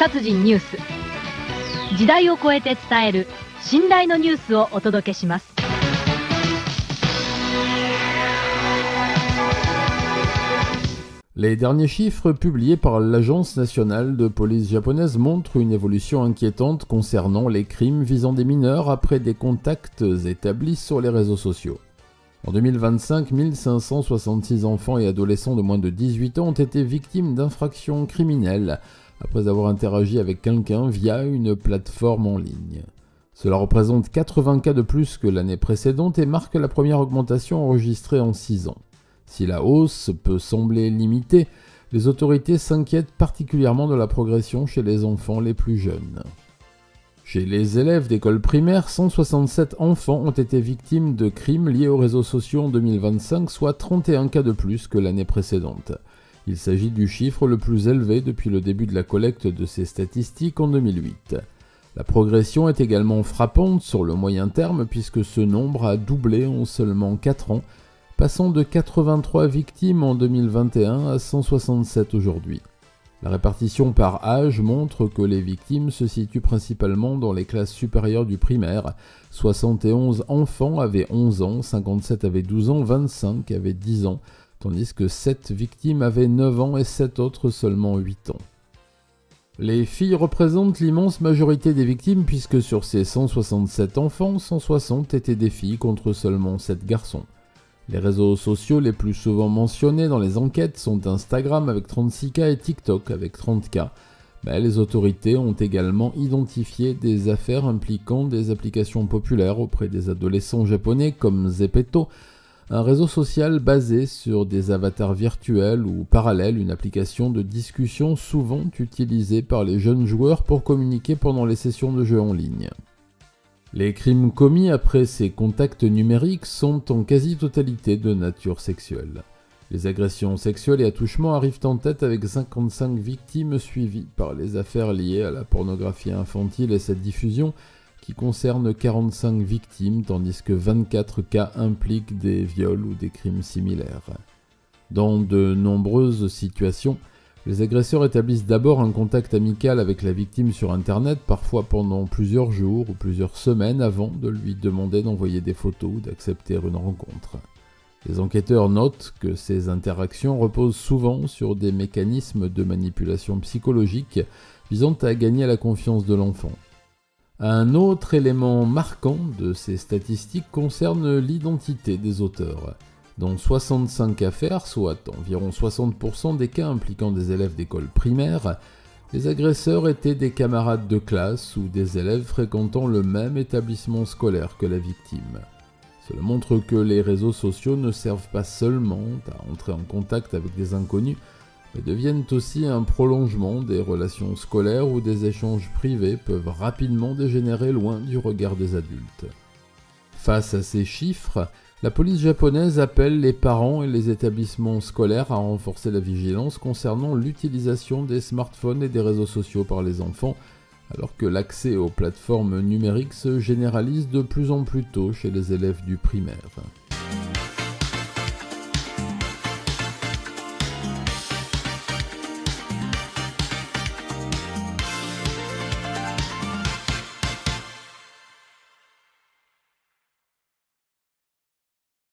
殺人ニュース、時代を超えて伝える信頼のニュースをお届けします。Les derniers chiffres publiés par l'Agence nationale de police japonaise montrent une évolution inquiétante concernant les crimes visant des mineurs après des contacts établis sur les réseaux sociaux. En 2025, 1566 enfants et adolescents de moins de 18 ans ont été victimes d'infractions criminelles après avoir interagi avec quelqu'un via une plateforme en ligne. Cela représente 80 cas de plus que l'année précédente et marque la première augmentation enregistrée en 6 ans. Si la hausse peut sembler limitée, les autorités s'inquiètent particulièrement de la progression chez les enfants les plus jeunes. Chez les élèves d'école primaire, 167 enfants ont été victimes de crimes liés aux réseaux sociaux en 2025, soit 31 cas de plus que l'année précédente. Il s'agit du chiffre le plus élevé depuis le début de la collecte de ces statistiques en 2008. La progression est également frappante sur le moyen terme puisque ce nombre a doublé en seulement 4 ans, passant de 83 victimes en 2021 à 167 aujourd'hui. La répartition par âge montre que les victimes se situent principalement dans les classes supérieures du primaire. 71 enfants avaient 11 ans, 57 avaient 12 ans, 25 avaient 10 ans, tandis que 7 victimes avaient 9 ans et 7 autres seulement 8 ans. Les filles représentent l'immense majorité des victimes puisque sur ces 167 enfants, 160 étaient des filles contre seulement 7 garçons. Les réseaux sociaux les plus souvent mentionnés dans les enquêtes sont Instagram avec 36 cas et TikTok avec 30 cas. Mais les autorités ont également identifié des affaires impliquant des applications populaires auprès des adolescents japonais comme Zepeto, un réseau social basé sur des avatars virtuels ou Parallel, une application de discussion souvent utilisée par les jeunes joueurs pour communiquer pendant les sessions de jeux en ligne. Les crimes commis après ces contacts numériques sont en quasi-totalité de nature sexuelle. Les agressions sexuelles et attouchements arrivent en tête avec 55 victimes suivies par les affaires liées à la pornographie infantile et sa diffusion qui concernent 45 victimes tandis que 24 cas impliquent des viols ou des crimes similaires. Dans de nombreuses situations, les agresseurs établissent d'abord un contact amical avec la victime sur Internet, parfois pendant plusieurs jours ou plusieurs semaines avant de lui demander d'envoyer des photos ou d'accepter une rencontre. Les enquêteurs notent que ces interactions reposent souvent sur des mécanismes de manipulation psychologique visant à gagner la confiance de l'enfant. Un autre élément marquant de ces statistiques concerne l'identité des auteurs. Dans 65 affaires, soit environ 60% des cas impliquant des élèves d'école primaire, les agresseurs étaient des camarades de classe ou des élèves fréquentant le même établissement scolaire que la victime. Cela montre que les réseaux sociaux ne servent pas seulement à entrer en contact avec des inconnus, mais deviennent aussi un prolongement des relations scolaires où des échanges privés peuvent rapidement dégénérer loin du regard des adultes. Face à ces chiffres, la police japonaise appelle les parents et les établissements scolaires à renforcer la vigilance concernant l'utilisation des smartphones et des réseaux sociaux par les enfants, alors que l'accès aux plateformes numériques se généralise de plus en plus tôt chez les élèves du primaire.